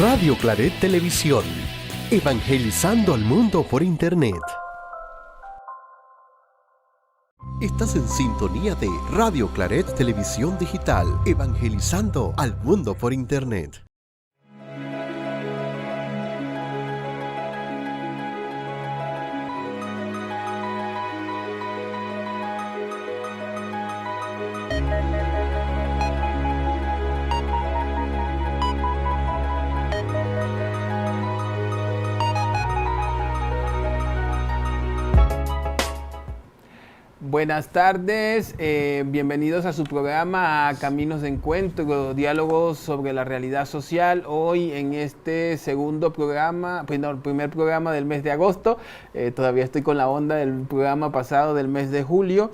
Radio Claret Televisión, evangelizando al mundo por Internet. Estás en sintonía de Radio Claret Televisión Digital, evangelizando al mundo por Internet. Buenas tardes, bienvenidos a su programa Caminos de Encuentro, diálogos sobre la realidad social. Hoy en este segundo programa, primer programa del mes de agosto, todavía estoy con la onda del programa pasado del mes de julio.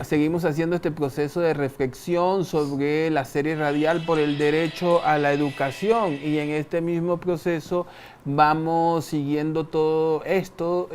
Seguimos haciendo este proceso de reflexión sobre la serie radial por el derecho a la educación, y en este mismo proceso vamos siguiendo todo esto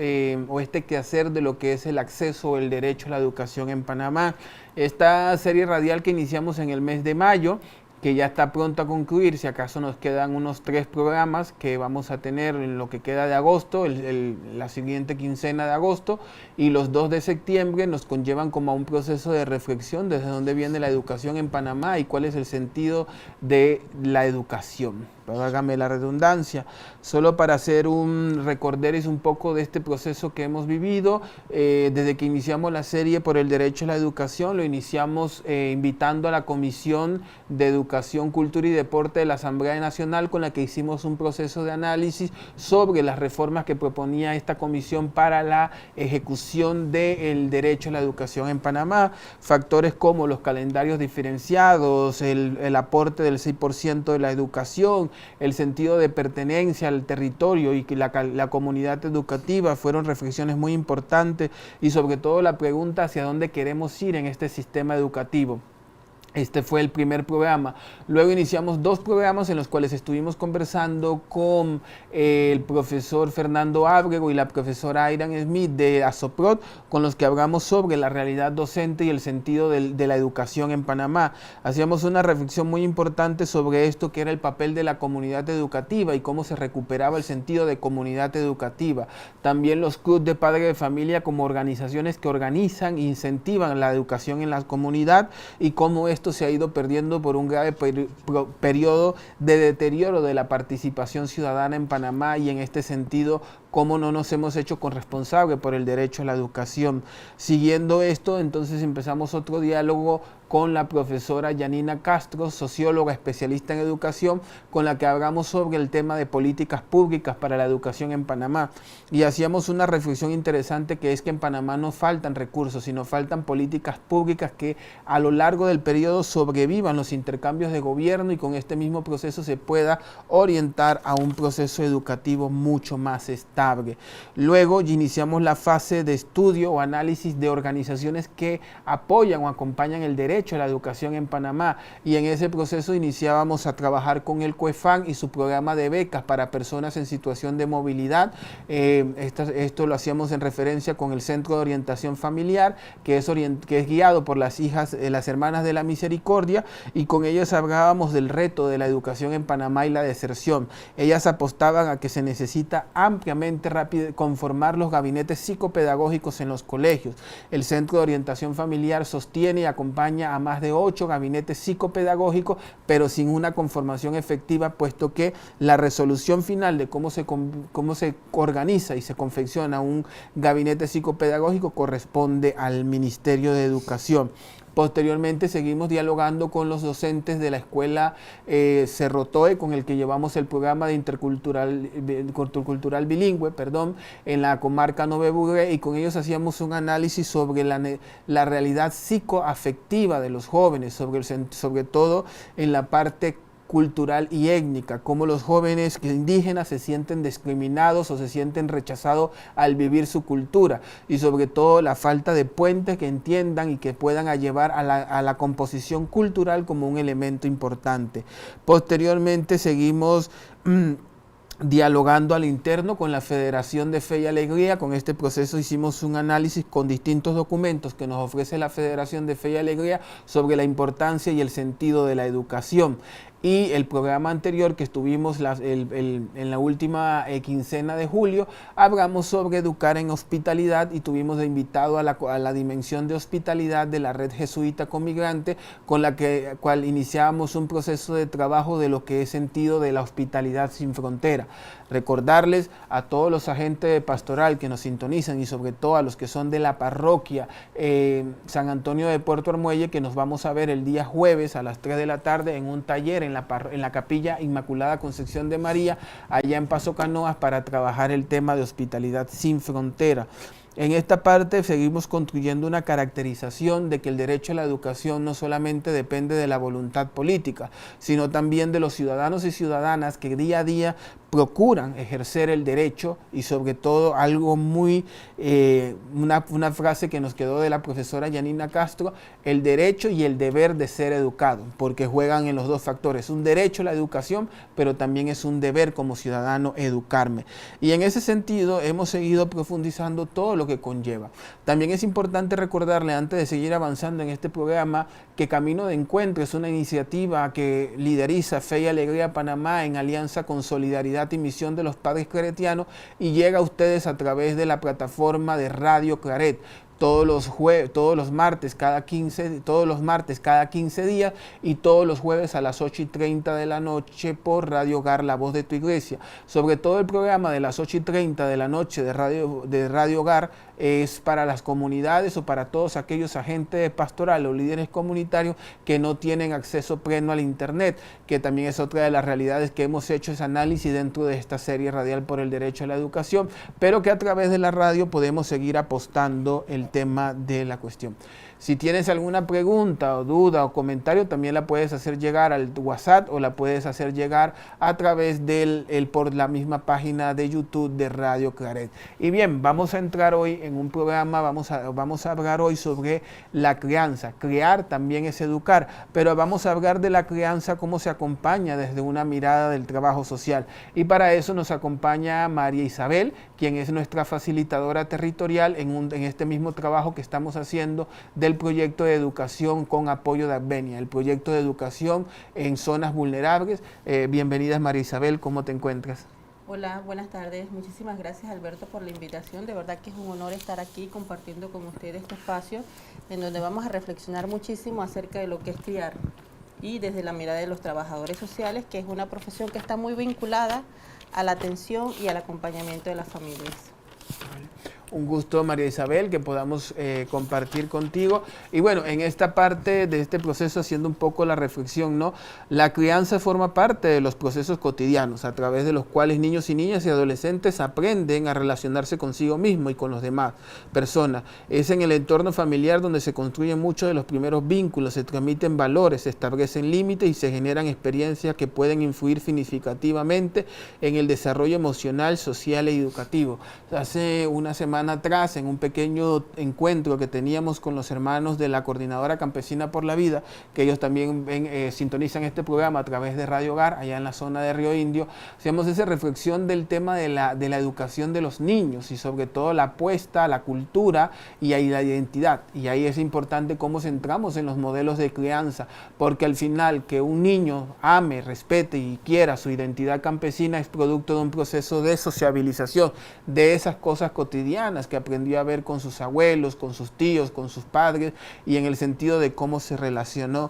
o este quehacer de lo que es el acceso o el derecho a la educación en Panamá. Esta serie radial que iniciamos en el mes de mayo, que ya está pronto a concluir, si acaso nos quedan unos 3 programas que vamos a tener en lo que queda de agosto, la siguiente quincena de agosto, y los 2 de septiembre nos conllevan como a un proceso de reflexión desde dónde viene la educación en Panamá y cuál es el sentido de la educación. Hágame la redundancia, solo para hacer un recorderis un poco de este proceso que hemos vivido. Desde que iniciamos la serie por el derecho a la educación, lo iniciamos invitando a la Comisión de Educación, Cultura y Deporte de la Asamblea Nacional, con la que hicimos un proceso de análisis sobre las reformas que proponía esta comisión para la ejecución del derecho a la educación en Panamá. Factores como los calendarios diferenciados, el aporte del 6% de la educación, el sentido de pertenencia al territorio y que la comunidad educativa fueron reflexiones muy importantes, y sobre todo la pregunta hacia dónde queremos ir en este sistema educativo. Este fue el primer programa. Luego iniciamos 2 programas en los cuales estuvimos conversando con el profesor Fernando Ábrego y la profesora Airan Smith de ASOPROD, con los que hablamos sobre la realidad docente y el sentido de la educación en Panamá. Hacíamos una reflexión muy importante sobre esto, que era el papel de la comunidad educativa y cómo se recuperaba el sentido de comunidad educativa. También los clubes de padres de familia como organizaciones que organizan e incentivan la educación en la comunidad, y cómo esto se ha ido perdiendo por un grave periodo de deterioro de la participación ciudadana en Panamá, y en este sentido cómo no nos hemos hecho corresponsables por el derecho a la educación. Siguiendo esto, entonces empezamos otro diálogo con la profesora Yanina Castro, socióloga especialista en educación, con la que hablamos sobre el tema de políticas públicas para la educación en Panamá. Y hacíamos una reflexión interesante, que es que en Panamá no faltan recursos, sino faltan políticas públicas que a lo largo del periodo sobrevivan los intercambios de gobierno, y con este mismo proceso se pueda orientar a un proceso educativo mucho más estable. Luego iniciamos la fase de estudio o análisis de organizaciones que apoyan o acompañan el derecho a la educación en Panamá, y en ese proceso iniciábamos a trabajar con el COEFAN y su programa de becas para personas en situación de movilidad. Esto lo hacíamos en referencia con el Centro de Orientación Familiar, que es guiado por las Hermanas de la Misericordia, y con ellas hablábamos del reto de la educación en Panamá y la deserción. Ellas apostaban a que se necesita ampliamente conformar los gabinetes psicopedagógicos en los colegios. El Centro de Orientación Familiar sostiene y acompaña a más de 8 gabinetes psicopedagógicos, pero sin una conformación efectiva, puesto que la resolución final de cómo se organiza y se confecciona un gabinete psicopedagógico corresponde al Ministerio de Educación. Posteriormente seguimos dialogando con los docentes de la escuela Cerrotoe, con el que llevamos el programa de intercultural bilingüe, en la comarca Nove Burgué, y con ellos hacíamos un análisis sobre la realidad psicoafectiva de los jóvenes, sobre todo en la parte cultural y étnica, cómo los jóvenes indígenas se sienten discriminados o se sienten rechazados al vivir su cultura, y sobre todo la falta de puentes que entiendan y que puedan llevar a la composición cultural como un elemento importante. Posteriormente seguimos dialogando al interno con la Federación de Fe y Alegría. Con este proceso hicimos un análisis con distintos documentos que nos ofrece la Federación de Fe y Alegría sobre la importancia y el sentido de la educación. y el programa anterior que estuvimos en la última quincena de julio, hablamos sobre educar en hospitalidad y tuvimos de invitado a la dimensión de hospitalidad de la Red Jesuita con Migrante, con la cual iniciábamos un proceso de trabajo de lo que es sentido de la hospitalidad sin frontera. Recordarles a todos los agentes de pastoral que nos sintonizan y sobre todo a los que son de la parroquia San Antonio de Puerto Armuelle, que nos vamos a ver el día jueves a las 3 de la tarde en un taller en la Capilla Inmaculada Concepción de María, allá en Paso Canoas, para trabajar el tema de hospitalidad sin frontera. En esta parte seguimos construyendo una caracterización de que el derecho a la educación no solamente depende de la voluntad política, sino también de los ciudadanos y ciudadanas que día a día procuran ejercer el derecho, y sobre todo algo muy, una frase que nos quedó de la profesora Yanina Castro: el derecho y el deber de ser educado, porque juegan en los dos factores, un derecho a la educación, pero también es un deber como ciudadano educarme. Y en ese sentido hemos seguido profundizando todo lo que conlleva. También es importante recordarle, antes de seguir avanzando en este programa, que Camino de Encuentro es una iniciativa que lideriza Fe y Alegría Panamá en alianza con Solidaridad y Misión de los Padres Claretianos, y llega a ustedes a través de la plataforma de Radio Claret todos los martes cada 15 días, y todos los jueves a las 8:30 de la noche por Radio Hogar, La Voz de tu Iglesia. Sobre todo el programa de las 8:30 de la noche de Radio Hogar es para las comunidades o para todos aquellos agentes de pastoral o líderes comunitarios que no tienen acceso pleno al internet, que también es otra de las realidades que hemos hecho ese análisis dentro de esta serie radial por el derecho a la educación, pero que a través de la radio podemos seguir apostando el tema de la cuestión. Si tienes alguna pregunta o duda o comentario, también la puedes hacer llegar al WhatsApp o la puedes hacer llegar a través por la misma página de YouTube de Radio Claret. Y bien, vamos a entrar hoy en un programa, vamos a hablar hoy sobre la crianza. Criar también es educar, pero vamos a hablar de la crianza, cómo se acompaña desde una mirada del trabajo social. Y para eso nos acompaña María Isabel, quien es nuestra facilitadora territorial en este mismo trabajo que estamos haciendo del proyecto de educación con apoyo de Advenia, el proyecto de educación en zonas vulnerables. Bienvenida, María Isabel, ¿cómo te encuentras? Hola, buenas tardes. Muchísimas gracias, Alberto, por la invitación. De verdad que es un honor estar aquí compartiendo con ustedes este espacio en donde vamos a reflexionar muchísimo acerca de lo que es criar, y desde la mirada de los trabajadores sociales, que es una profesión que está muy vinculada a la atención y al acompañamiento de las familias. Un gusto, María Isabel, que podamos compartir contigo. Y bueno, en esta parte de este proceso, haciendo un poco la reflexión, ¿no? La crianza forma parte de los procesos cotidianos, a través de los cuales niños y niñas y adolescentes aprenden a relacionarse consigo mismo y con los demás personas. Es en el entorno familiar donde se construyen muchos de los primeros vínculos, se transmiten valores, se establecen límites y se generan experiencias que pueden influir significativamente en el desarrollo emocional, social e educativo. Hace una semana atrás, en un pequeño encuentro que teníamos con los hermanos de la Coordinadora Campesina por la Vida, que ellos también sintonizan este programa a través de Radio Hogar, allá en la zona de Río Indio, hacíamos esa reflexión del tema de la educación de los niños, y sobre todo la apuesta a la cultura y a la identidad. Y ahí es importante cómo centramos en los modelos de crianza, porque al final que un niño ame, respete y quiera su identidad campesina es producto de un proceso de sociabilización de esas cosas cotidianas que aprendió a ver con sus abuelos, con sus tíos, con sus padres, y en el sentido de cómo se relaciona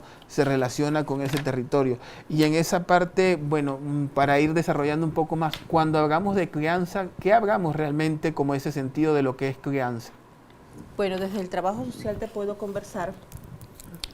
con ese territorio. Y en esa parte, bueno, para ir desarrollando un poco más, cuando hablamos de crianza, ¿qué hablamos realmente como ese sentido de lo que es crianza? Bueno, desde el trabajo social te puedo conversar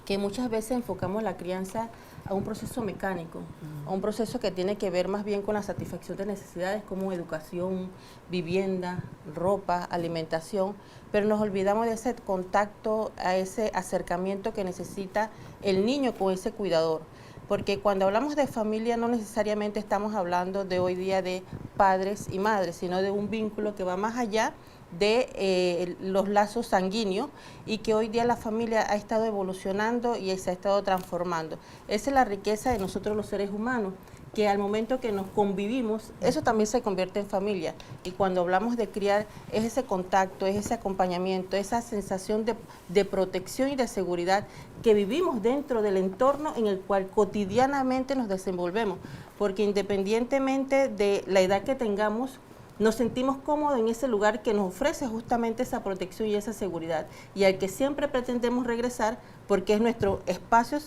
que muchas veces enfocamos la crianza a un proceso mecánico, a un proceso que tiene que ver más bien con la satisfacción de necesidades como educación, vivienda, ropa, alimentación, pero nos olvidamos de ese contacto, a ese acercamiento que necesita el niño con ese cuidador. Porque cuando hablamos de familia no necesariamente estamos hablando de hoy día de padres y madres, sino de un vínculo que va más allá de los lazos sanguíneos, y que hoy día la familia ha estado evolucionando y se ha estado transformando. Esa es la riqueza de nosotros los seres humanos, que al momento que nos convivimos, eso también se convierte en familia. Y cuando hablamos de criar, es ese contacto, es ese acompañamiento, esa sensación de protección y de seguridad que vivimos dentro del entorno en el cual cotidianamente nos desenvolvemos. Porque independientemente de la edad que tengamos, nos sentimos cómodos en ese lugar que nos ofrece justamente esa protección y esa seguridad, y al que siempre pretendemos regresar porque es nuestro espacio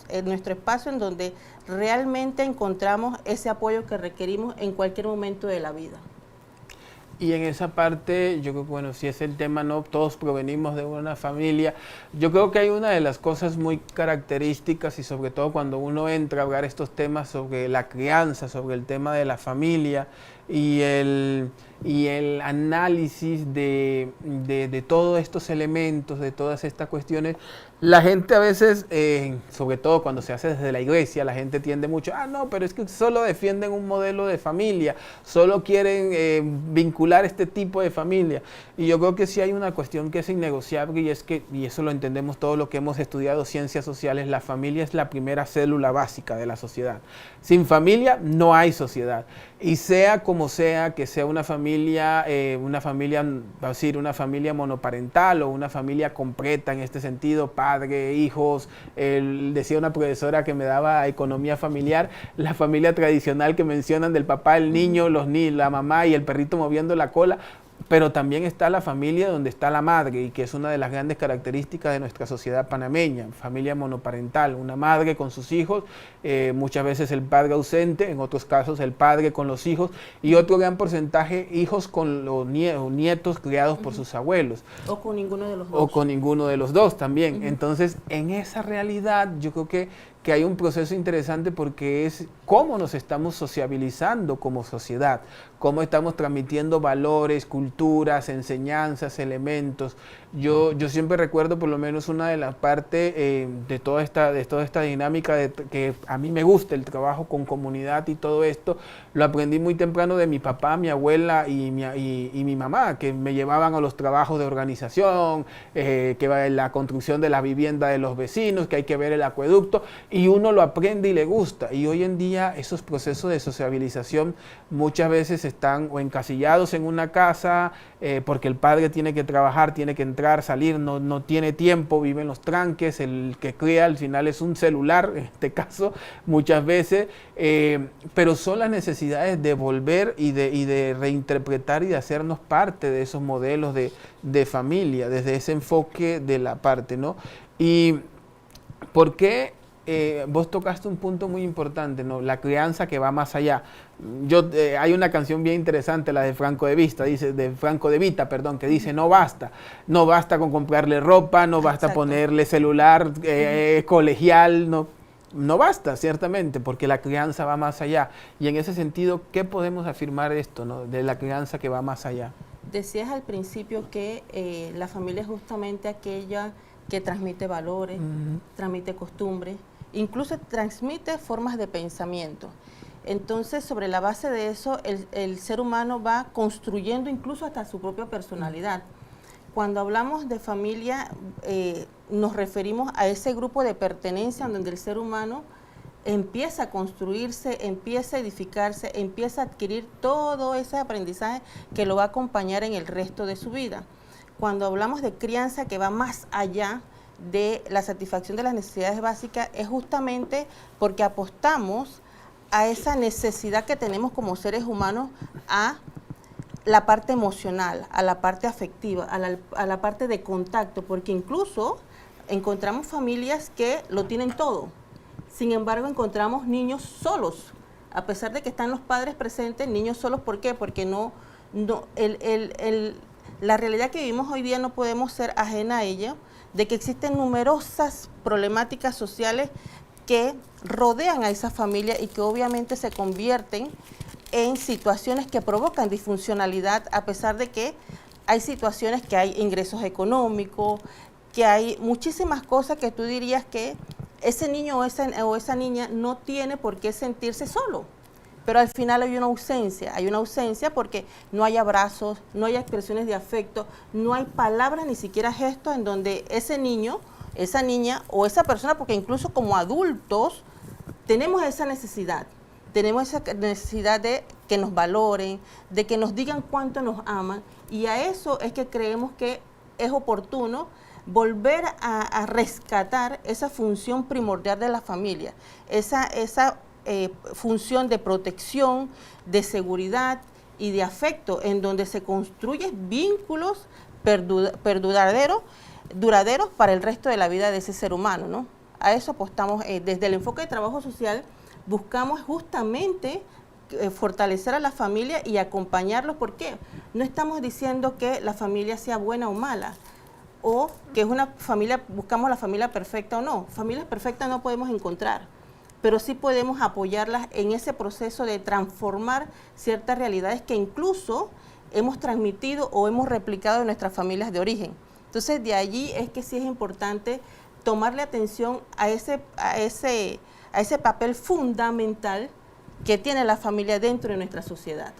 en donde realmente encontramos ese apoyo que requerimos en cualquier momento de la vida. Y en esa parte, yo creo que, bueno, si es el tema, no todos provenimos de una familia, yo creo que hay una de las cosas muy características, y sobre todo cuando uno entra a hablar estos temas sobre la crianza, sobre el tema de la familia y el análisis de todos estos elementos, de todas estas cuestiones. La gente a veces, sobre todo cuando se hace desde la iglesia, la gente tiende mucho, no, pero es que solo defienden un modelo de familia, solo quieren vincular este tipo de familia. Y yo creo que sí hay una cuestión que es innegociable, y es que, y eso lo entendemos todos los que hemos estudiado ciencias sociales, la familia es la primera célula básica de la sociedad. Sin familia no hay sociedad. Y sea como sea, que sea una familia monoparental o una familia completa en este sentido, padre, hijos, decía una profesora que me daba economía familiar, la familia tradicional que mencionan del papá, el niño, la mamá y el perrito moviendo la cola. Pero también está la familia donde está la madre, y que es una de las grandes características de nuestra sociedad panameña, familia monoparental, una madre con sus hijos, muchas veces el padre ausente, en otros casos el padre con los hijos, y otro gran porcentaje hijos con los nietos criados por sus abuelos. O con ninguno de los dos. O con ninguno de los dos también. Entonces, en esa realidad yo creo que hay un proceso interesante, porque es cómo nos estamos sociabilizando como sociedad, cómo estamos transmitiendo valores, culturas, enseñanzas, elementos. Yo siempre recuerdo, por lo menos una de las partes de toda esta dinámica que a mí me gusta, el trabajo con comunidad y todo esto, lo aprendí muy temprano de mi papá, mi abuela y mi mamá, que me llevaban a los trabajos de organización, que va en la construcción de la vivienda de los vecinos, que hay que ver el acueducto, y uno lo aprende y le gusta. Y hoy en día esos procesos de sociabilización muchas veces están o encasillados en una casa, porque el padre tiene que trabajar, tiene que entrar, salir, no tiene tiempo, vive en los tranques, el que cría al final es un celular, en este caso, muchas veces, pero son las necesidades de volver y de reinterpretar y de hacernos parte de esos modelos de familia, desde ese enfoque de la parte, ¿no? Y ¿por qué? Vos tocaste un punto muy importante, ¿no? La crianza que va más allá. Hay una canción bien interesante, la de Franco de Vita, que dice: no basta con comprarle ropa, no basta Exacto. Ponerle celular colegial, no basta, ciertamente, porque la crianza va más allá. Y en ese sentido, ¿qué podemos afirmar de esto, ¿no? De la crianza que va más allá? Decías al principio que la familia es justamente aquella que transmite valores, transmite costumbres, incluso transmite formas de pensamiento. Entonces, sobre la base de eso, el ser humano va construyendo incluso hasta su propia personalidad. Cuando hablamos de familia, nos referimos a ese grupo de pertenencia donde el ser humano empieza a construirse, empieza a edificarse, empieza a adquirir todo ese aprendizaje que lo va a acompañar en el resto de su vida. Cuando hablamos de crianza que va más allá de la satisfacción de las necesidades básicas, es justamente porque apostamos a esa necesidad que tenemos como seres humanos, a la parte emocional, a la parte afectiva, a la parte de contacto, porque incluso encontramos familias que lo tienen todo. Sin embargo, encontramos niños solos, a pesar de que están los padres presentes, niños solos. ¿Por qué? Porque la realidad que vivimos hoy día no podemos ser ajena a ella, de que existen numerosas problemáticas sociales que rodean a esa familia y que obviamente se convierten en situaciones que provocan disfuncionalidad, a pesar de que hay situaciones que hay ingresos económicos, que hay muchísimas cosas que tú dirías que ese niño o esa niña no tiene por qué sentirse solo. Pero al final hay una ausencia porque no hay abrazos, no hay expresiones de afecto, no hay palabras, ni siquiera gestos en donde ese niño, esa niña o esa persona, porque incluso como adultos tenemos esa necesidad tenemos esa necesidad de que nos valoren, de que nos digan cuánto nos aman, y a eso es que creemos que es oportuno volver a rescatar esa función primordial de la familia, esa función de protección, de seguridad y de afecto, en donde se construyen vínculos duraderos para el resto de la vida de ese ser humano, ¿no? A eso apostamos desde el enfoque de trabajo social. Buscamos justamente fortalecer a la familia y acompañarlos. ¿Por qué? No estamos diciendo que la familia sea buena o mala, o que es una familia, buscamos la familia perfecta o no. Familias perfectas no podemos encontrar, pero sí podemos apoyarlas en ese proceso de transformar ciertas realidades que incluso hemos transmitido o hemos replicado en nuestras familias de origen. Entonces, de allí es que sí es importante tomarle atención a ese papel fundamental que tiene la familia dentro de nuestra sociedad.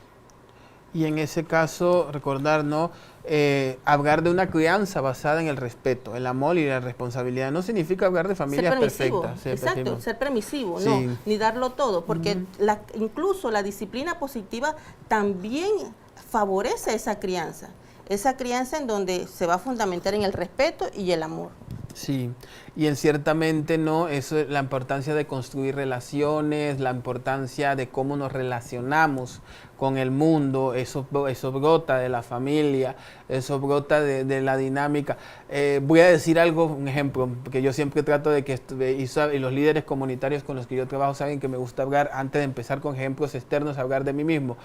Y en ese caso, recordar, ¿no? Hablar de una crianza basada en el respeto, el amor y la responsabilidad. No significa hablar de familias perfectas. Exacto, ser permisivo, sí. No, ni darlo todo, porque incluso la disciplina positiva también favorece esa crianza en donde se va a fundamentar en el respeto y el amor. Sí, y en ciertamente no, eso es la importancia de construir relaciones, la importancia de cómo nos relacionamos con el mundo, eso brota de la familia, eso brota de la dinámica. Voy a decir algo, un ejemplo, que yo siempre trato de que, y los líderes comunitarios con los que yo trabajo saben que me gusta hablar, antes de empezar con ejemplos externos, hablar de mí mismo.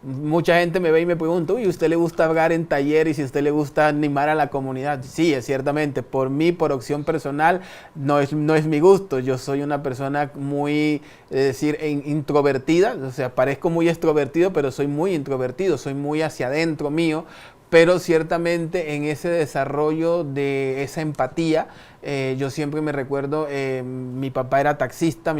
Mucha gente me ve y me pregunta, uy, ¿a usted le gusta hablar en talleres y a usted le gusta animar a la comunidad? Sí, ciertamente, por mí, por opción personal, no es mi gusto. Yo soy una persona muy, introvertida, o sea, parezco muy extrovertido, pero soy muy introvertido, soy muy hacia adentro mío, pero ciertamente en ese desarrollo de esa empatía, yo siempre me recuerdo, mi papá era taxista,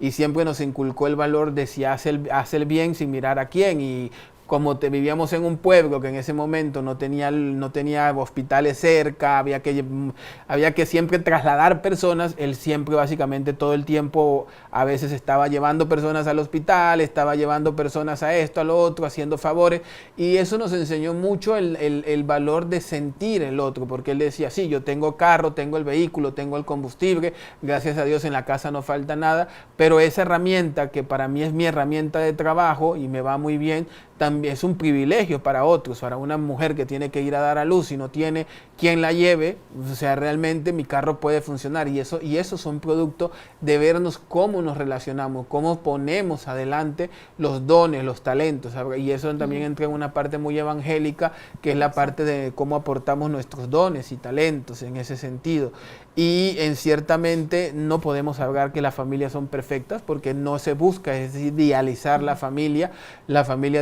y siempre nos inculcó el valor de si hace el bien sin mirar a quién, y como vivíamos en un pueblo que en ese momento no tenía hospitales cerca, había que siempre trasladar personas, él siempre básicamente todo el tiempo a veces estaba llevando personas al hospital, estaba llevando personas a esto, a lo otro, haciendo favores, y eso nos enseñó mucho el valor de sentir el otro, porque él decía, sí, yo tengo carro, tengo el vehículo, tengo el combustible, gracias a Dios en la casa no falta nada, pero esa herramienta que para mí es mi herramienta de trabajo y me va muy bien, también es un privilegio para otros, para una mujer que tiene que ir a dar a luz y no tiene quien la lleve, o sea, realmente mi carro puede funcionar, y eso son productos de vernos cómo nos relacionamos, cómo ponemos adelante los dones, los talentos, ¿sabes? Y eso también entra en una parte muy evangélica, que es la parte de cómo aportamos nuestros dones y talentos en ese sentido. Y ciertamente no podemos hablar que las familias son perfectas, porque no se busca, es idealizar la familia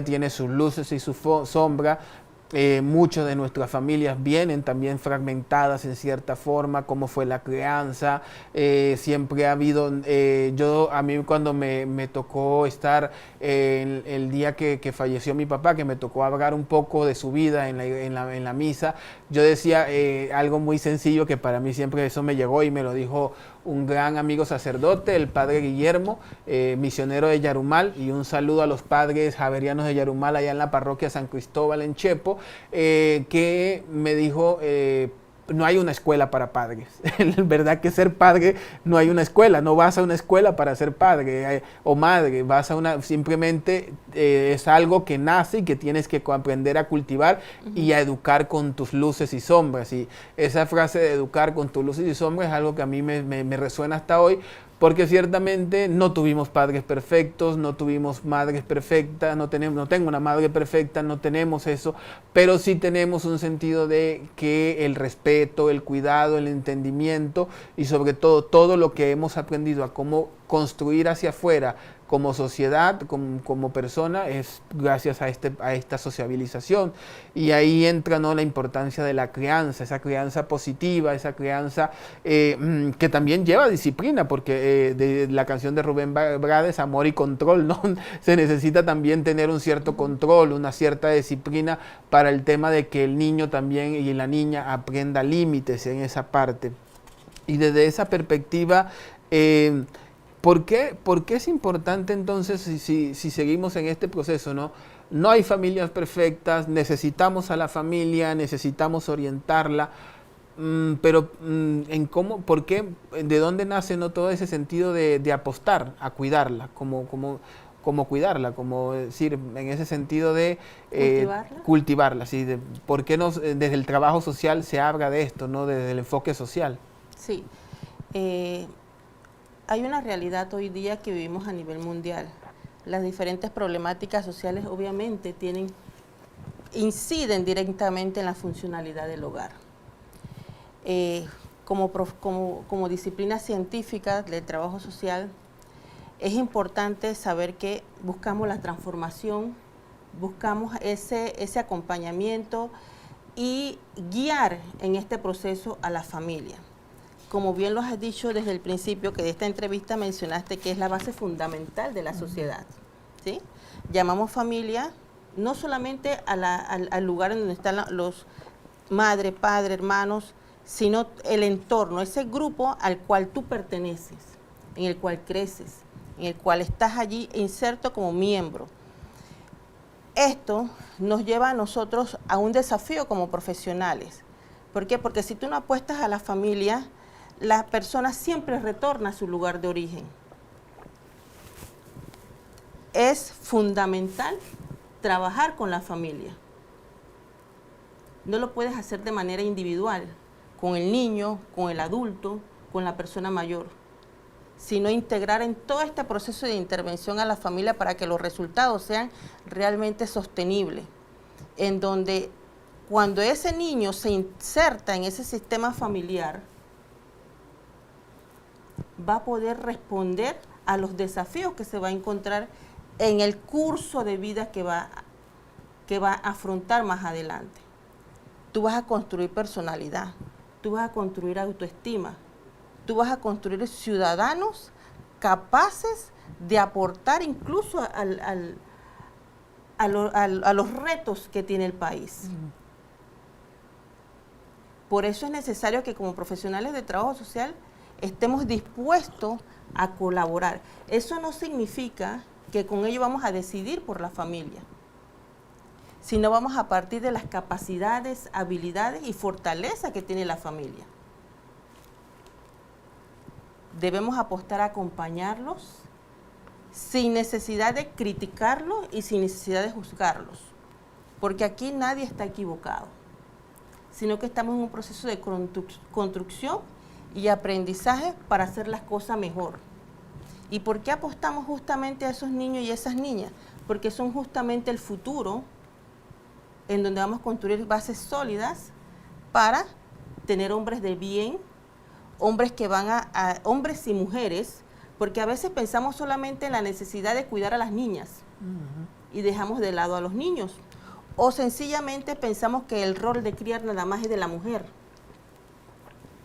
tiene sus luces y su sombra. Muchas de nuestras familias vienen también fragmentadas en cierta forma, como fue la crianza, siempre ha habido, a mí cuando me tocó estar el día que falleció mi papá, que me tocó hablar un poco de su vida en la misa, yo decía algo muy sencillo que para mí siempre eso me llegó y me lo dijo un gran amigo sacerdote, el padre Guillermo, misionero de Yarumal, y un saludo a los padres javerianos de Yarumal allá en la parroquia San Cristóbal en Chepo, que me dijo, no hay una escuela para padres. En verdad que ser padre no hay una escuela, no vas a una escuela para ser padre o madre, simplemente es algo que nace y que tienes que aprender a cultivar y a educar con tus luces y sombras. Y esa frase de educar con tus luces y sombras es algo que a mí me resuena hasta hoy, porque ciertamente no tuvimos padres perfectos, no tuvimos madres perfectas, no tengo una madre perfecta, no tenemos eso, pero sí tenemos un sentido de que el respeto, el cuidado, el entendimiento y sobre todo lo que hemos aprendido a cómo construir hacia afuera como sociedad, como persona, es gracias a esta sociabilización. Y ahí entra, ¿no?, la importancia de la crianza, esa crianza positiva, esa crianza que también lleva disciplina, porque de la canción de Rubén Blades, Amor y Control, ¿no? Se necesita también tener un cierto control, una cierta disciplina para el tema de que el niño también y la niña aprenda límites en esa parte. Y desde esa perspectiva, ¿Por qué es importante entonces, si seguimos en este proceso, ¿no? No hay familias perfectas, necesitamos a la familia, necesitamos orientarla, pero ¿por qué, de dónde nace, no, todo ese sentido de apostar a cuidarla, como cuidarla, como decir, en ese sentido de cultivarla, ¿sí? ¿Por qué desde el trabajo social se habla de esto, ¿no? Desde el enfoque social? Sí. Hay una realidad hoy día que vivimos a nivel mundial. Las diferentes problemáticas sociales obviamente inciden directamente en la funcionalidad del hogar. Como disciplina científica del trabajo social, es importante saber que buscamos la transformación, buscamos ese acompañamiento y guiar en este proceso a la familia. Como bien lo has dicho desde el principio, que de esta entrevista mencionaste que es la base fundamental de la sociedad, ¿sí? Llamamos familia no solamente al lugar en donde están los madre, padre, hermanos, sino el entorno, ese grupo al cual tú perteneces, en el cual creces, en el cual estás allí inserto como miembro. Esto nos lleva a nosotros a un desafío como profesionales. ¿Por qué? Porque si tú no apuestas a la familia, la persona siempre retorna a su lugar de origen. Es fundamental trabajar con la familia. No lo puedes hacer de manera individual, con el niño, con el adulto, con la persona mayor, sino integrar en todo este proceso de intervención a la familia para que los resultados sean realmente sostenibles, en donde cuando ese niño se inserta en ese sistema familiar, va a poder responder a los desafíos que se va a encontrar en el curso de vida que va a afrontar más adelante. Tú vas a construir personalidad, tú vas a construir autoestima, tú vas a construir ciudadanos capaces de aportar incluso a los retos que tiene el país. Por eso es necesario que como profesionales de trabajo social estemos dispuestos a colaborar. Eso no significa que con ello vamos a decidir por la familia, sino vamos a partir de las capacidades, habilidades y fortalezas que tiene la familia. Debemos apostar a acompañarlos sin necesidad de criticarlos y sin necesidad de juzgarlos, porque aquí nadie está equivocado, sino que estamos en un proceso de construcción y aprendizaje para hacer las cosas mejor. ¿Y por qué apostamos justamente a esos niños y esas niñas? Porque son justamente el futuro en donde vamos a construir bases sólidas para tener hombres de bien, hombres que hombres y mujeres, porque a veces pensamos solamente en la necesidad de cuidar a las niñas y dejamos de lado a los niños. O sencillamente pensamos que el rol de criar nada más es de la mujer.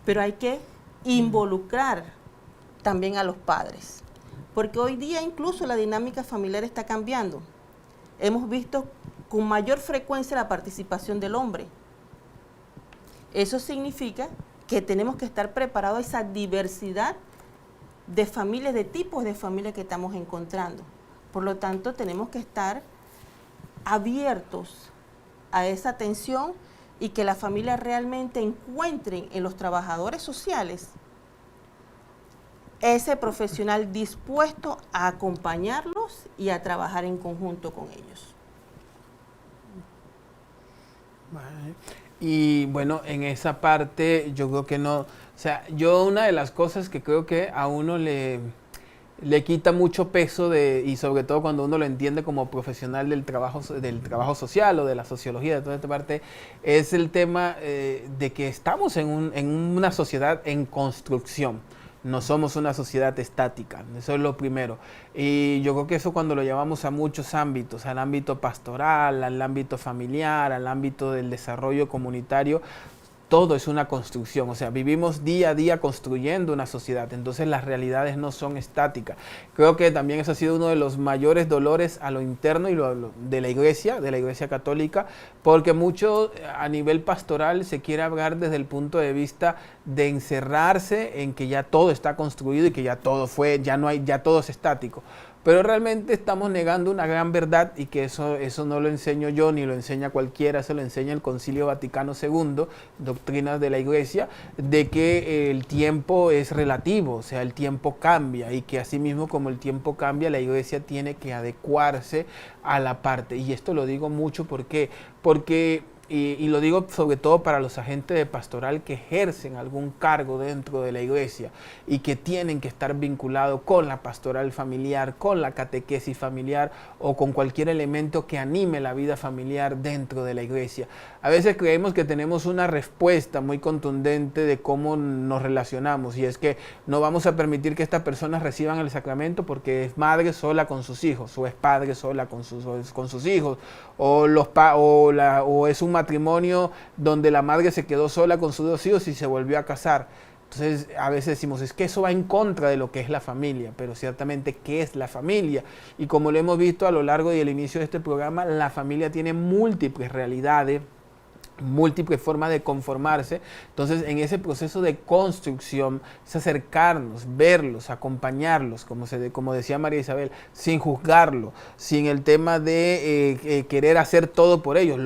Pero hay que involucrar también a los padres, porque hoy día incluso la dinámica familiar está cambiando. Hemos visto con mayor frecuencia la participación del hombre. Eso significa que tenemos que estar preparados a esa diversidad de familias, de tipos de familias que estamos encontrando. Por lo tanto, tenemos que estar abiertos a esa atención y que la familia realmente encuentren en los trabajadores sociales ese profesional dispuesto a acompañarlos y a trabajar en conjunto con ellos. Vale. Y bueno, en esa parte yo creo que no, o sea, una de las cosas que creo que a uno le quita mucho peso y sobre todo cuando uno lo entiende como profesional del trabajo social o de la sociología, de toda esta parte, es el tema de que estamos en una sociedad en construcción. No somos una sociedad estática, eso es lo primero. Y yo creo que eso cuando lo llevamos a muchos ámbitos, al ámbito pastoral, al ámbito familiar, al ámbito del desarrollo comunitario, todo es una construcción, o sea, vivimos día a día construyendo una sociedad, entonces las realidades no son estáticas. Creo que también eso ha sido uno de los mayores dolores a lo interno y de la Iglesia Católica, porque mucho a nivel pastoral se quiere hablar desde el punto de vista de encerrarse en que ya todo está construido y que ya todo ya todo es estático. Pero realmente estamos negando una gran verdad, y que eso no lo enseño yo ni lo enseña cualquiera, eso lo enseña el Concilio Vaticano II, doctrinas de la Iglesia, de que el tiempo es relativo, o sea, el tiempo cambia, y que así mismo como el tiempo cambia, la Iglesia tiene que adecuarse a la parte. Y esto lo digo mucho porque y lo digo sobre todo para los agentes de pastoral que ejercen algún cargo dentro de la iglesia y que tienen que estar vinculados con la pastoral familiar, con la catequesis familiar o con cualquier elemento que anime la vida familiar dentro de la iglesia. A veces creemos que tenemos una respuesta muy contundente de cómo nos relacionamos, y es que no vamos a permitir que estas personas reciban el sacramento porque es madre sola con sus hijos, o es padre sola con sus hijos, o es un matrimonio donde la madre se quedó sola con sus 2 hijos y se volvió a casar. Entonces a veces decimos, es que eso va en contra de lo que es la familia, pero ciertamente, ¿qué es la familia? Y como lo hemos visto a lo largo del inicio de este programa, la familia tiene múltiples realidades, múltiples formas de conformarse. Entonces, en ese proceso de construcción es acercarnos, verlos, acompañarlos, como decía María Isabel, sin juzgarlo, sin el tema de querer hacer todo por ellos.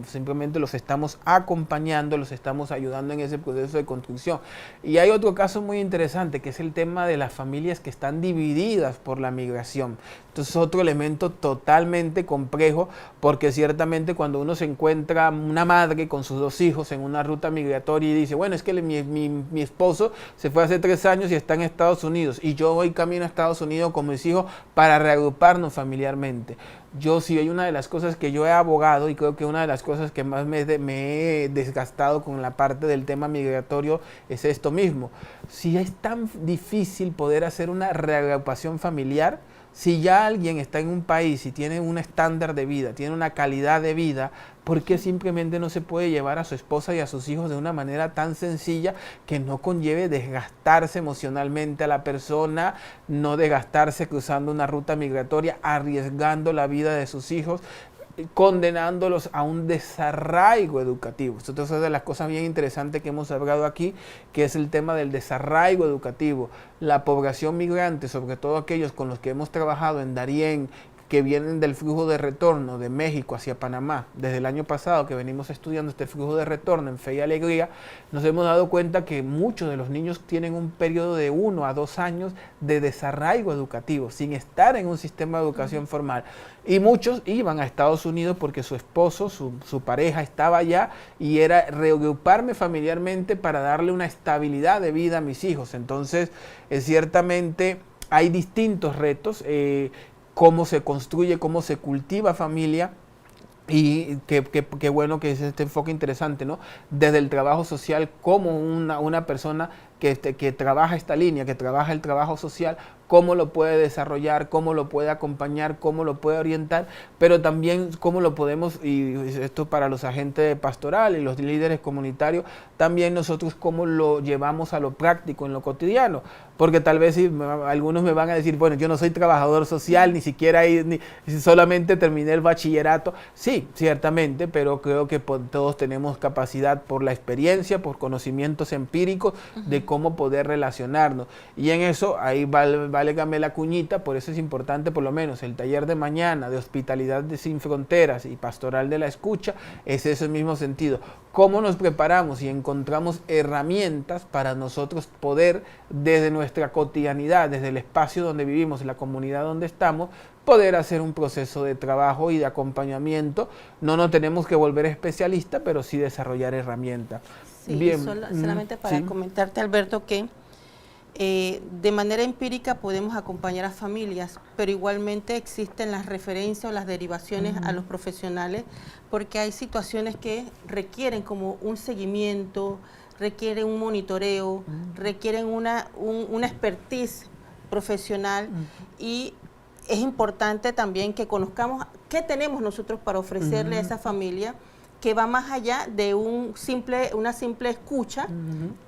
Simplemente los estamos acompañando, los estamos ayudando en ese proceso de construcción. Y hay otro caso muy interesante, que es el tema de las familias que están divididas por la migración. Entonces, otro elemento totalmente complejo, porque ciertamente cuando uno se encuentra una madre con sus 2 hijos en una ruta migratoria y dice, bueno, es que mi esposo se fue hace 3 años y está en Estados Unidos, y yo voy camino a Estados Unidos con mis hijos para reagruparnos familiarmente. Hay una de las cosas que yo he abogado, y creo que una de las cosas que más me he desgastado con la parte del tema migratorio es esto mismo. Si es tan difícil poder hacer una reagrupación familiar, si ya alguien está en un país y tiene un estándar de vida, tiene una calidad de vida, ¿por qué simplemente no se puede llevar a su esposa y a sus hijos de una manera tan sencilla que no conlleve desgastarse emocionalmente a la persona, no desgastarse cruzando una ruta migratoria, arriesgando la vida de sus hijos, condenándolos a un desarraigo educativo? Entonces, es de las cosas bien interesantes que hemos hablado aquí, que es el tema del desarraigo educativo. La población migrante, sobre todo aquellos con los que hemos trabajado en Darién, que vienen del flujo de retorno de México hacia Panamá, desde el año pasado que venimos estudiando este flujo de retorno en Fe y Alegría, nos hemos dado cuenta que muchos de los niños tienen un periodo de 1 a 2 años de desarraigo educativo, sin estar en un sistema de educación formal. Y muchos iban a Estados Unidos porque su esposo, su pareja estaba allá, y era reagruparme familiarmente para darle una estabilidad de vida a mis hijos. Entonces, ciertamente hay distintos retos, cómo se construye, cómo se cultiva familia, y qué bueno que es este enfoque interesante, ¿no? Desde el trabajo social, como una persona que trabaja esta línea, que trabaja el trabajo social, cómo lo puede desarrollar, cómo lo puede acompañar, cómo lo puede orientar, pero también cómo lo podemos, y esto para los agentes pastorales y los líderes comunitarios, también nosotros cómo lo llevamos a lo práctico, en lo cotidiano. Porque tal vez algunos me van a decir, bueno, yo no soy trabajador social, ni siquiera solamente terminé el bachillerato. Sí, ciertamente, pero creo que todos tenemos capacidad, por la experiencia, por conocimientos empíricos, de cómo poder relacionarnos. Y en eso, ahí válgame la cuñita, por eso es importante por lo menos el taller de mañana de Hospitalidad Sin Fronteras y Pastoral de la Escucha, es ese mismo sentido. ¿Cómo nos preparamos y encontramos herramientas para nosotros poder, desde nuestra cotidianidad, desde el espacio donde vivimos, la comunidad donde estamos, poder hacer un proceso de trabajo y de acompañamiento? No nos tenemos que volver especialistas, pero sí desarrollar herramientas. Sí, bien. Solamente para comentarte, Alberto, que de manera empírica podemos acompañar a familias, pero igualmente existen las referencias o las derivaciones a los profesionales, porque hay situaciones que requieren como un seguimiento, requieren un monitoreo, requieren una expertise profesional, y es importante también que conozcamos qué tenemos nosotros para ofrecerle a esa familia, que va más allá de una simple escucha,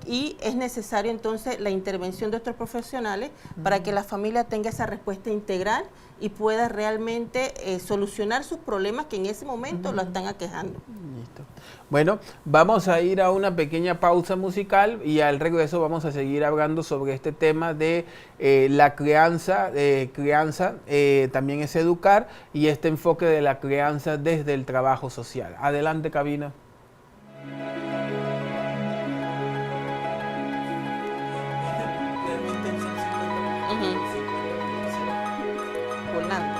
y es necesario entonces la intervención de estos profesionales para que la familia tenga esa respuesta integral y pueda realmente solucionar sus problemas que en ese momento lo están aquejando. Listo. Bueno, vamos a ir a una pequeña pausa musical y al regreso vamos a seguir hablando sobre este tema de la crianza. También es educar, y este enfoque de la crianza desde el trabajo social. Adelante, cabina. Volando.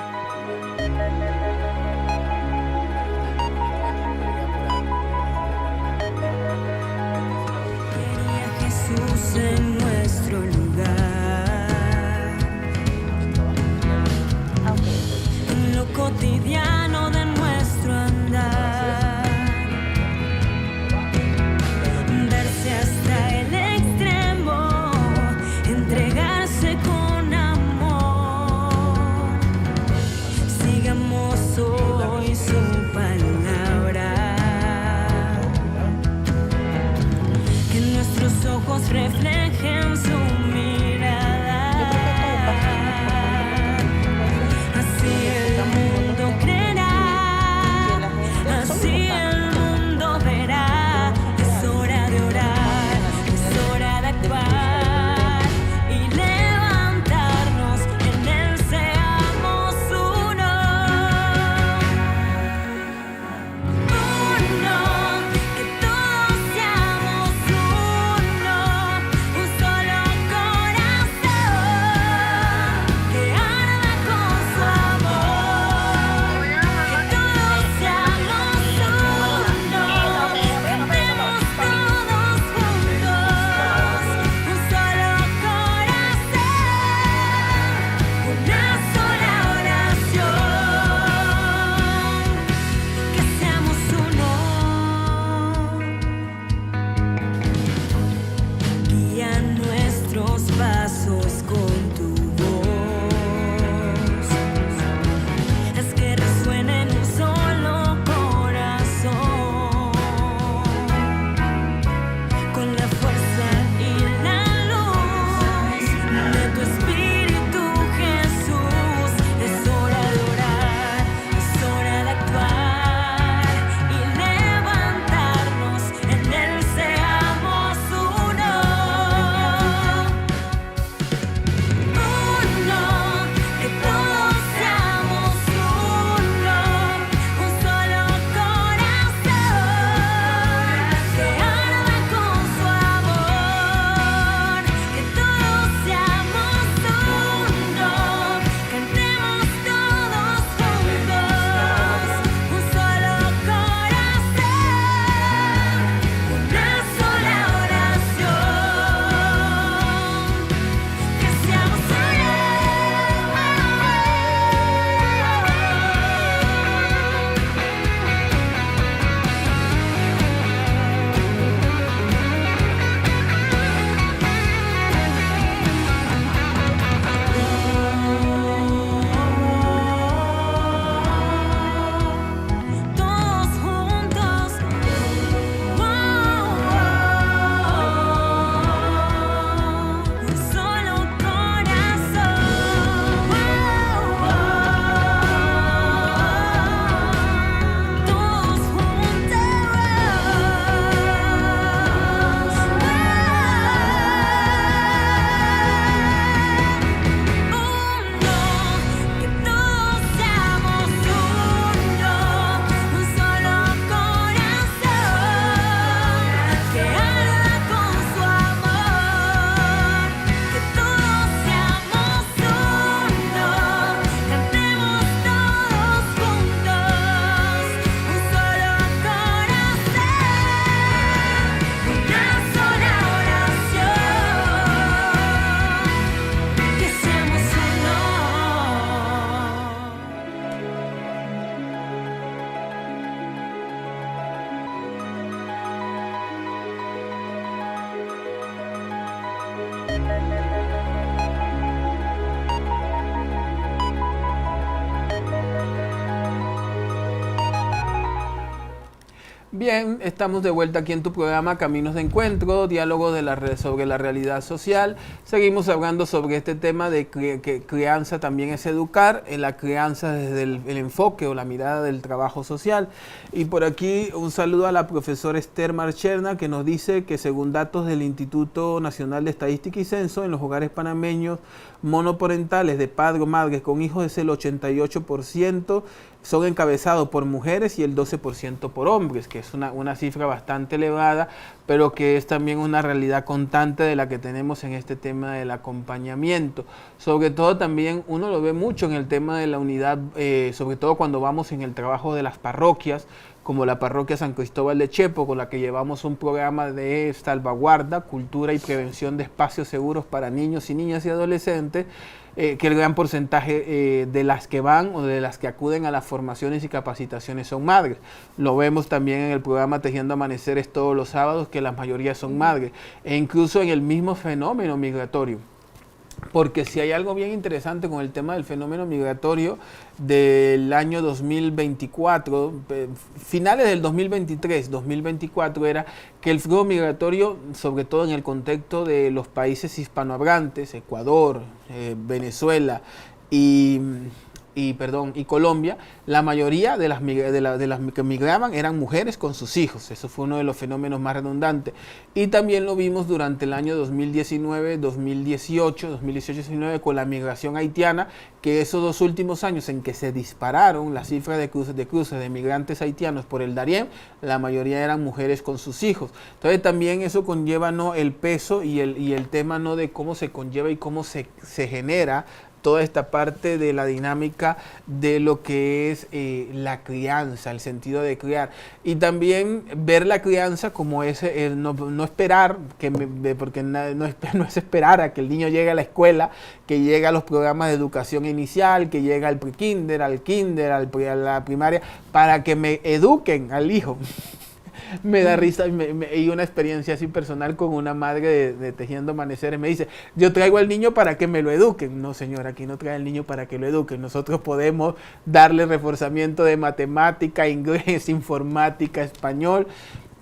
Quería Jesús en nuestro lugar, en lo cotidiano de nuestro andar, darse hasta el extremo, entregarse con amor. Bien, estamos de vuelta aquí en tu programa Caminos de Encuentro, diálogo sobre la realidad social. Seguimos hablando sobre este tema de que crianza también es educar, en la crianza desde el enfoque o la mirada del trabajo social. Y por aquí un saludo a la profesora Esther Marcherna, que nos dice que según datos del Instituto Nacional de Estadística y Censo, en los hogares panameños monoparentales de padres o madres con hijos es el 88%, son encabezados por mujeres y el 12% por hombres, que es una cifra bastante elevada, pero que es también una realidad constante de la que tenemos en este tema del acompañamiento. Sobre todo también uno lo ve mucho en el tema de la unidad, sobre todo cuando vamos en el trabajo de las parroquias, como la parroquia San Cristóbal de Chepo, con la que llevamos un programa de salvaguarda, cultura y prevención de espacios seguros para niños y niñas y adolescentes, que el gran porcentaje de las que van o de las que acuden a las formaciones y capacitaciones son madres. Lo vemos también en el programa Tejiendo Amaneceres todos los sábados, que la mayoría son madres, e incluso en el mismo fenómeno migratorio. Porque si hay algo bien interesante con el tema del fenómeno migratorio del año 2024, finales del 2023, 2024, era que el flujo migratorio, sobre todo en el contexto de los países hispanohablantes, Ecuador, Venezuela y Colombia, la mayoría de las que migraban eran mujeres con sus hijos. Eso fue uno de los fenómenos más redundantes. Y también lo vimos durante el año 2019, 2018-19 con la migración haitiana, que esos dos últimos años en que se dispararon las cifras de cruces de migrantes haitianos por el Darién, la mayoría eran mujeres con sus hijos. Entonces también eso conlleva, ¿no?, el peso y el tema, ¿no?, de cómo se conlleva y cómo se genera toda esta parte de la dinámica de lo que es la crianza, el sentido de criar. Y también ver la crianza como no esperar, porque no es esperar a que el niño llegue a la escuela, que llegue a los programas de educación inicial, que llegue al pre-kinder, al kinder, a la primaria, para que me eduquen al hijo. Me da risa y una experiencia así personal con una madre de Tejiendo Amaneceres. Me dice, yo traigo al niño para que me lo eduquen. No, señora, aquí no trae al niño para que lo eduquen. Nosotros podemos darle reforzamiento de matemática, inglés, informática, español.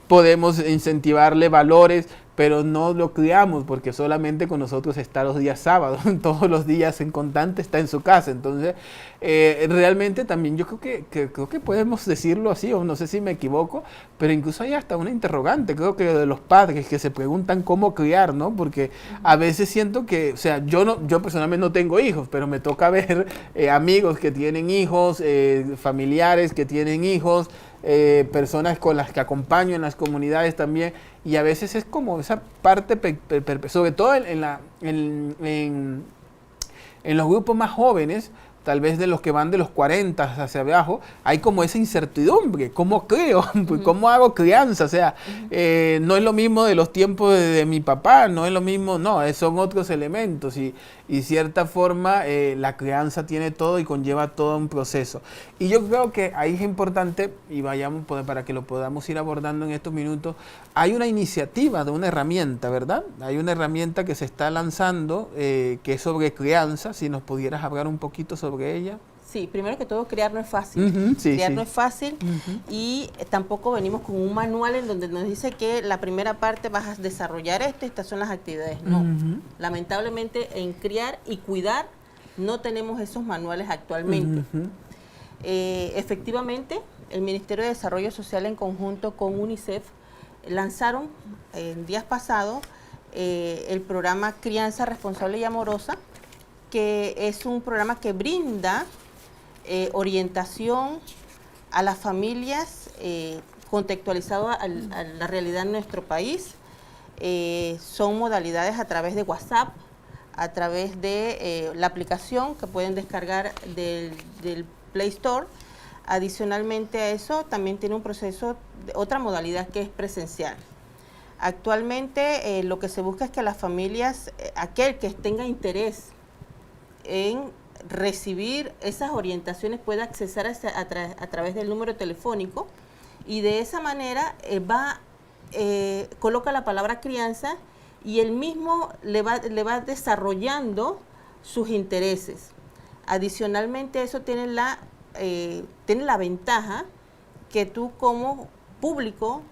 Podemos incentivarle valores, pero no lo criamos porque solamente con nosotros está los días sábados, todos los días en constante está en su casa. Entonces, realmente también yo creo que podemos decirlo así, o no sé si me equivoco, pero incluso hay hasta una interrogante, creo que de los padres que se preguntan cómo criar, ¿no? Porque a veces siento que, o sea, yo personalmente no tengo hijos, pero me toca ver amigos que tienen hijos, familiares que tienen hijos, personas con las que acompaño en las comunidades también, y a veces es como esa parte, sobre todo en los grupos más jóvenes, tal vez de los que van de los 40 hacia abajo, hay como esa incertidumbre, ¿cómo creo? ¿Cómo hago crianza? O sea, no es lo mismo de los tiempos de mi papá, no es lo mismo, no, son otros elementos y cierta forma la crianza tiene todo y conlleva todo un proceso. Y yo creo que ahí es importante, y vayamos para que lo podamos ir abordando en estos minutos, hay una iniciativa de una herramienta, ¿verdad? Hay una herramienta que se está lanzando que es sobre crianza, si nos pudieras hablar un poquito sobre ella. Sí, primero que todo, criar no es fácil. Criar no es fácil y tampoco venimos con un manual en donde nos dice que la primera parte vas a desarrollar esto y estas son las actividades. No, lamentablemente en criar y cuidar no tenemos esos manuales actualmente. Efectivamente, el Ministerio de Desarrollo Social en conjunto con UNICEF lanzaron en días pasados el programa Crianza Responsable y Amorosa, que es un programa que brinda orientación a las familias contextualizado a la realidad en nuestro país. Son modalidades a través de WhatsApp, a través de la aplicación que pueden descargar del Play Store. Adicionalmente a eso, también tiene un proceso, otra modalidad que es presencial. Actualmente lo que se busca es que las familias, aquel que tenga interés en recibir esas orientaciones pueda accesar a través del número telefónico y de esa manera coloca la palabra crianza y él mismo le va desarrollando sus intereses. Adicionalmente eso tiene la ventaja que tú como público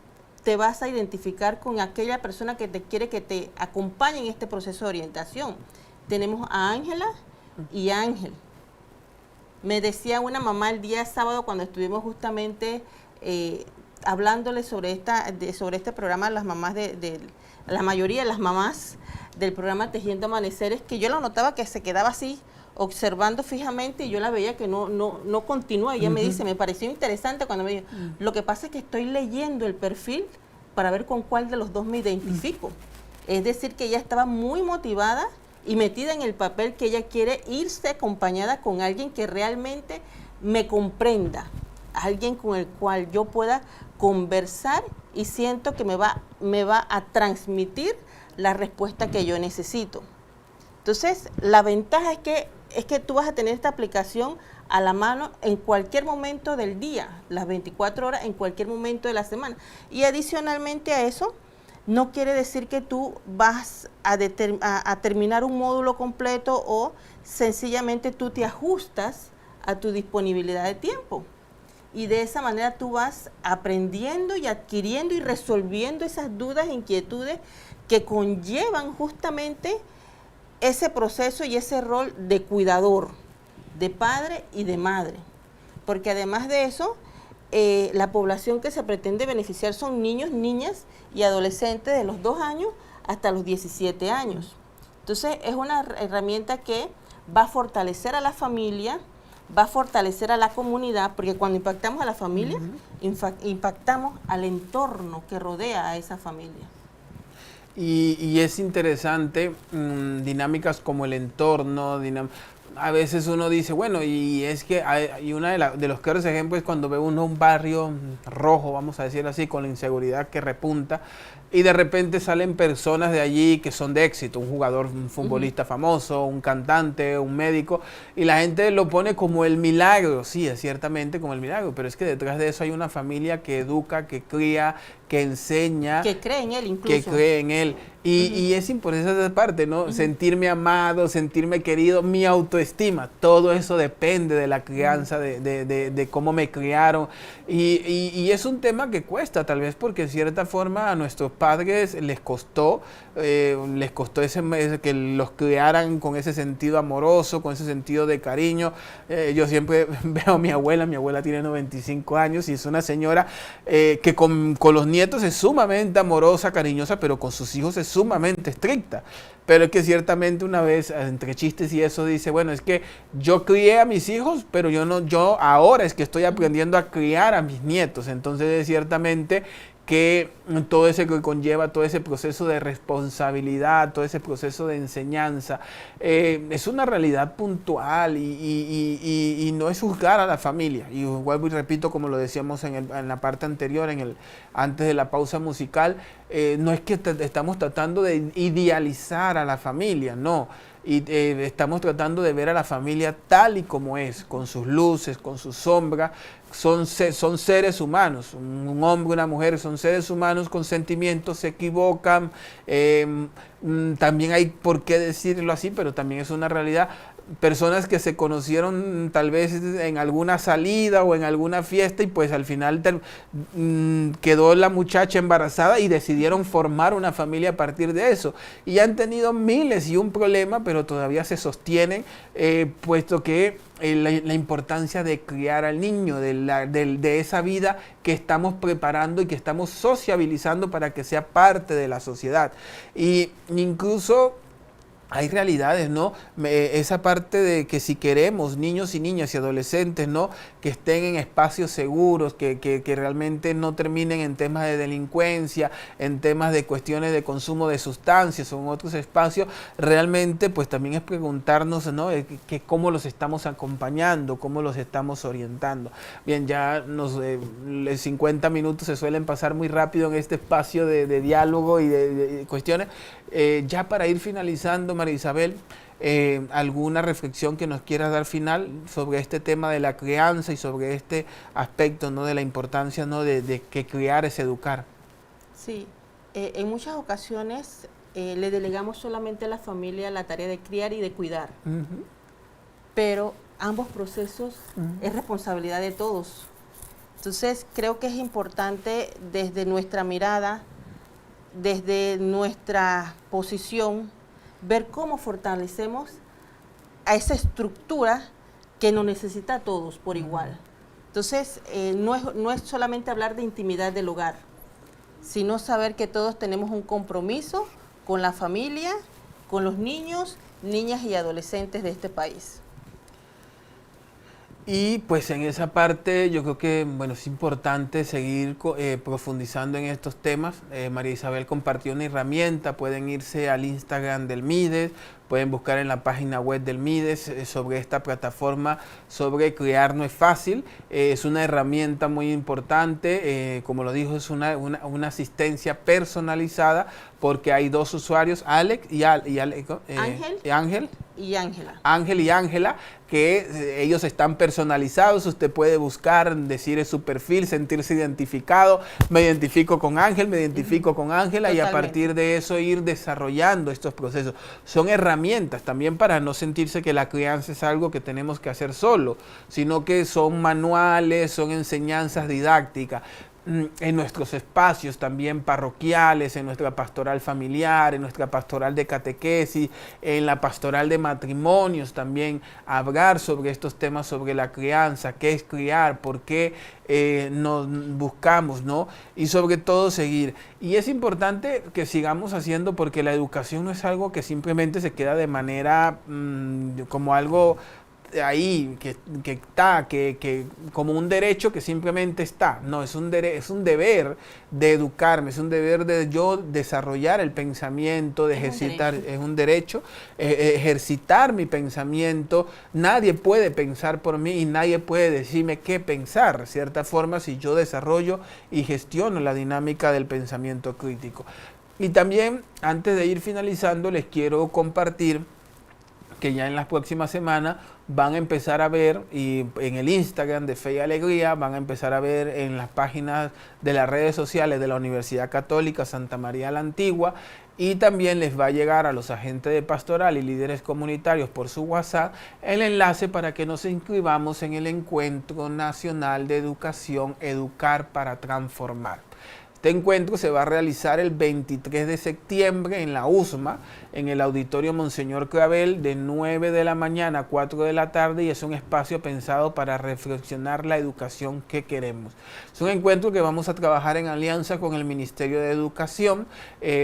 te vas a identificar con aquella persona que te quiere que te acompañe en este proceso de orientación. Tenemos a Ángela y Ángel. Me decía una mamá el día sábado cuando estuvimos justamente hablándole sobre este programa, las mamás la mayoría de las mamás del programa Tejiendo Amaneceres, que yo la notaba que se quedaba así observando fijamente y yo la veía que no continúa. Ella me dice, me pareció interesante cuando me dijo, lo que pasa es que estoy leyendo el perfil para ver con cuál de los dos me identifico. Es decir, que ella estaba muy motivada y metida en el papel que ella quiere irse acompañada con alguien que realmente me comprenda, alguien con el cual yo pueda conversar y siento que me va a transmitir la respuesta que yo necesito. Entonces, la ventaja es que tú vas a tener esta aplicación a la mano en cualquier momento del día, las 24 horas, en cualquier momento de la semana. Y adicionalmente a eso, no quiere decir que tú vas a terminar un módulo completo o sencillamente tú te ajustas a tu disponibilidad de tiempo. Y de esa manera tú vas aprendiendo y adquiriendo y resolviendo esas dudas e inquietudes que conllevan justamente ese proceso y ese rol de cuidador, de padre y de madre. Porque además de eso, la población que se pretende beneficiar son niños, niñas y adolescentes de los 2 años hasta los 17 años. Entonces, es una herramienta que va a fortalecer a la familia, va a fortalecer a la comunidad, porque cuando impactamos a la familia, impactamos al entorno que rodea a esa familia. Y es interesante, dinámicas como el entorno, a veces uno dice, bueno, y es que hay uno de los claros ejemplos es cuando ve uno un barrio rojo, vamos a decirlo así, con la inseguridad que repunta, y de repente salen personas de allí que son de éxito, un jugador, un futbolista famoso, un cantante, un médico, y la gente lo pone como el milagro, sí, es ciertamente como el milagro, pero es que detrás de eso hay una familia que educa, que cría, que enseña, que cree en él incluso. Que cree en él. Y es importante esa parte, ¿no? Sentirme amado, sentirme querido, mi autoestima, todo eso depende de la crianza, de cómo me criaron. Y es un tema que cuesta, tal vez porque en cierta forma a nuestros padres les costó que los criaran con ese sentido amoroso, con ese sentido de cariño. Yo siempre veo a mi abuela tiene 95 años y es una señora que con los nietos es sumamente amorosa, cariñosa, pero con sus hijos es sumamente estricta. Pero es que ciertamente una vez, entre chistes y eso, dice, bueno, es que yo crié a mis hijos, pero yo ahora es que estoy aprendiendo a criar a mis nietos. Entonces, ciertamente que todo ese que conlleva, todo ese proceso de responsabilidad, todo ese proceso de enseñanza, es una realidad puntual y no es juzgar a la familia. Y vuelvo y repito, como lo decíamos en la parte anterior, antes de la pausa musical, no es que estamos tratando de idealizar a la familia, no. Y estamos tratando de ver a la familia tal y como es, con sus luces, con sus sombras. Son seres humanos, un hombre, una mujer, son seres humanos con sentimientos, se equivocan, también hay por qué decirlo así, pero también es una realidad. Personas que se conocieron tal vez en alguna salida o en alguna fiesta y pues al final quedó la muchacha embarazada y decidieron formar una familia a partir de eso. Y han tenido miles y un problema, pero todavía se sostienen, puesto que la importancia de criar al niño, de esa vida que estamos preparando y que estamos sociabilizando para que sea parte de la sociedad. Y incluso hay realidades, ¿no? Esa parte de que si queremos niños y niñas y adolescentes, ¿no? Que estén en espacios seguros, que realmente no terminen en temas de delincuencia, en temas de cuestiones de consumo de sustancias o en otros espacios, realmente pues también es preguntarnos, ¿no? Que cómo los estamos acompañando, cómo los estamos orientando. Bien, ya 50 minutos se suelen pasar muy rápido en este espacio de diálogo y de cuestiones. Ya para ir finalizando, María Isabel, ¿alguna reflexión que nos quieras dar final sobre este tema de la crianza y sobre este aspecto, ¿no? De la importancia, ¿no? de que criar es educar? Sí, en muchas ocasiones le delegamos solamente a la familia la tarea de criar y de cuidar, pero ambos procesos es responsabilidad de todos. Entonces, creo que es importante desde nuestra mirada, desde nuestra posición, ver cómo fortalecemos a esa estructura que nos necesita a todos por igual. Entonces, no es solamente hablar de intimidad del hogar, sino saber que todos tenemos un compromiso con la familia, con los niños, niñas y adolescentes de este país. Y pues en esa parte yo creo que es importante seguir profundizando en estos temas. María Isabel compartió una herramienta, pueden irse al Instagram del MIDES, pueden buscar en la página web del MIDES sobre esta plataforma, sobre Criar No es Fácil. Es una herramienta muy importante, como lo dijo, es una asistencia personalizada, porque hay dos usuarios, Alex y Ángel Y Ángela. Ángel y Ángela, que ellos están personalizados. Usted puede buscar, decir en su perfil, sentirse identificado. Me identifico con Ángel, me identifico con Ángela, y a partir de eso ir desarrollando estos procesos. Son herramientas también para no sentirse que la crianza es algo que tenemos que hacer solo, sino que son manuales, son enseñanzas didácticas. En nuestros espacios también parroquiales, en nuestra pastoral familiar, en nuestra pastoral de catequesis, en la pastoral de matrimonios también, hablar sobre estos temas, sobre la crianza, qué es criar, por qué nos buscamos, ¿no? Y sobre todo seguir. Y es importante que sigamos haciendo, porque la educación no es algo que simplemente se queda de manera como algo ahí, que está, que como un derecho que simplemente está. No, es un deber de educarme, es un deber de yo desarrollar el pensamiento, de ejercitar, es un derecho, ejercitar mi pensamiento. Nadie puede pensar por mí y nadie puede decirme qué pensar, de cierta forma, si yo desarrollo y gestiono la dinámica del pensamiento crítico. Y también, antes de ir finalizando, les quiero compartir que ya en las próximas semanas van a empezar a ver, y en el Instagram de Fe y Alegría, van a empezar a ver en las páginas de las redes sociales de la Universidad Católica Santa María la Antigua, y también les va a llegar a los agentes de pastoral y líderes comunitarios por su WhatsApp el enlace para que nos inscribamos en el Encuentro Nacional de Educación Educar para Transformar. Este encuentro se va a realizar el 23 de septiembre en la USMA, en el Auditorio Monseñor Clavel, de 9 de la mañana a 4 de la tarde, y es un espacio pensado para reflexionar la educación que queremos. Es un encuentro que vamos a trabajar en alianza con el Ministerio de Educación.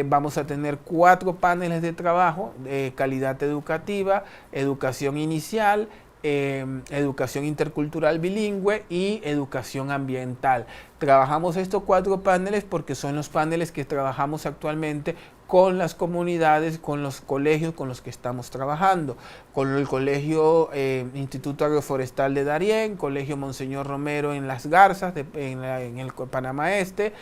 Vamos a tener 4 paneles de trabajo: calidad educativa, educación inicial, educación intercultural bilingüe y educación ambiental. Trabajamos estos 4 paneles porque son los paneles que trabajamos actualmente con las comunidades, con los colegios con los que estamos trabajando, con el Colegio Instituto Agroforestal de Darién, Colegio Monseñor Romero en Las Garzas, en el Panamá Este,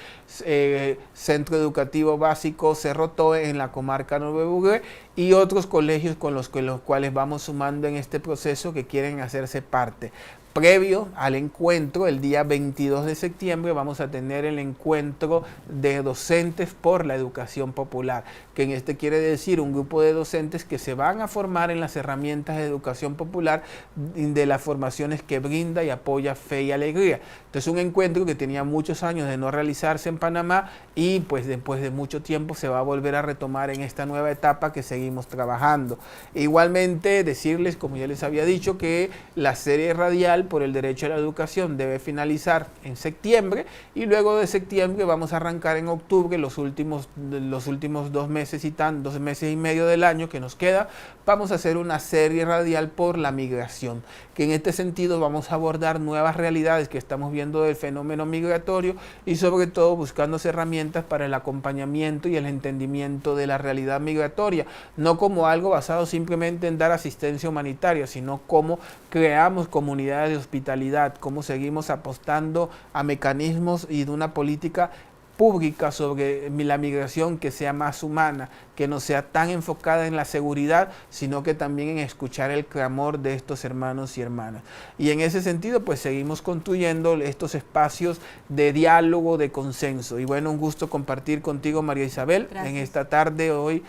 Centro Educativo Básico Cerro Toe en la comarca Nuevo Bugue, y otros colegios con los cuales vamos sumando en este proceso que quieren hacerse parte. Previo al encuentro, el día 22 de septiembre, vamos a tener el encuentro de docentes por la educación popular, que en este quiere decir un grupo de docentes que se van a formar en las herramientas de educación popular de las formaciones que brinda y apoya Fe y Alegría. Entonces, un encuentro que tenía muchos años de no realizarse en Panamá, y pues después de mucho tiempo se va a volver a retomar en esta nueva etapa que seguimos trabajando. Igualmente, decirles, como ya les había dicho, que la serie radial por el derecho a la educación debe finalizar en septiembre, y luego de septiembre vamos a arrancar en octubre los últimos 2 meses y 2 meses y medio del año que nos queda. Vamos a hacer una serie radial por la migración, que en este sentido vamos a abordar nuevas realidades que estamos viendo del fenómeno migratorio, y sobre todo buscando herramientas para el acompañamiento y el entendimiento de la realidad migratoria, no como algo basado simplemente en dar asistencia humanitaria, sino cómo creamos comunidades de hospitalidad, cómo seguimos apostando a mecanismos y de una política pública sobre la migración que sea más humana, que no sea tan enfocada en la seguridad, sino que también en escuchar el clamor de estos hermanos y hermanas. Y en ese sentido, pues seguimos construyendo estos espacios de diálogo, de consenso. Y bueno, un gusto compartir contigo, María Isabel, en esta tarde, hoy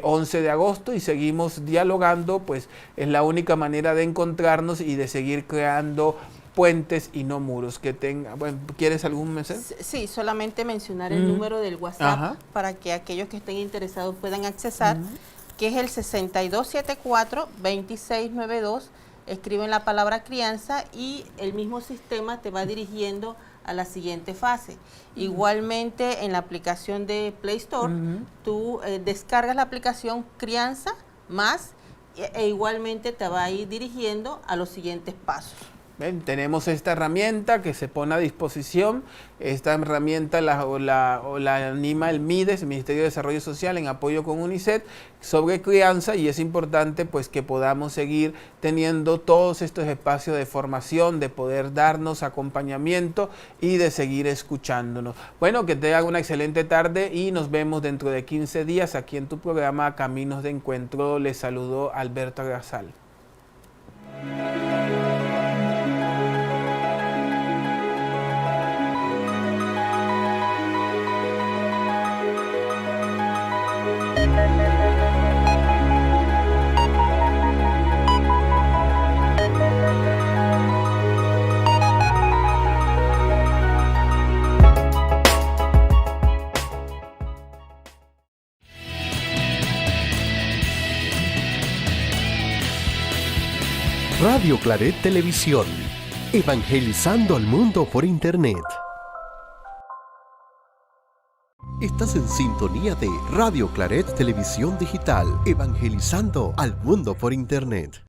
11 de agosto, y seguimos dialogando, pues es la única manera de encontrarnos y de seguir creando puentes y no muros. Que tenga, bueno, ¿quieres algún mensaje? Sí, solamente mencionar el número del WhatsApp Ajá. para que aquellos que estén interesados puedan accesar, que es el 6274-2692. Escriben la palabra crianza y el mismo sistema te va dirigiendo a la siguiente fase. Igualmente en la aplicación de Play Store, tú descargas la aplicación Crianza Más e igualmente te va a ir dirigiendo a los siguientes pasos. Ven, tenemos esta herramienta que se pone a disposición. Esta herramienta la anima el MIDES, el Ministerio de Desarrollo Social, en apoyo con UNICEF, sobre crianza, y es importante pues que podamos seguir teniendo todos estos espacios de formación, de poder darnos acompañamiento y de seguir escuchándonos. Bueno, que tengan una excelente tarde y nos vemos dentro de 15 días aquí en tu programa Caminos de Encuentro. Les saludó Alberto Agrazal. Radio Claret Televisión, evangelizando al mundo por Internet. Estás en sintonía de Radio Claret Televisión Digital, evangelizando al mundo por Internet.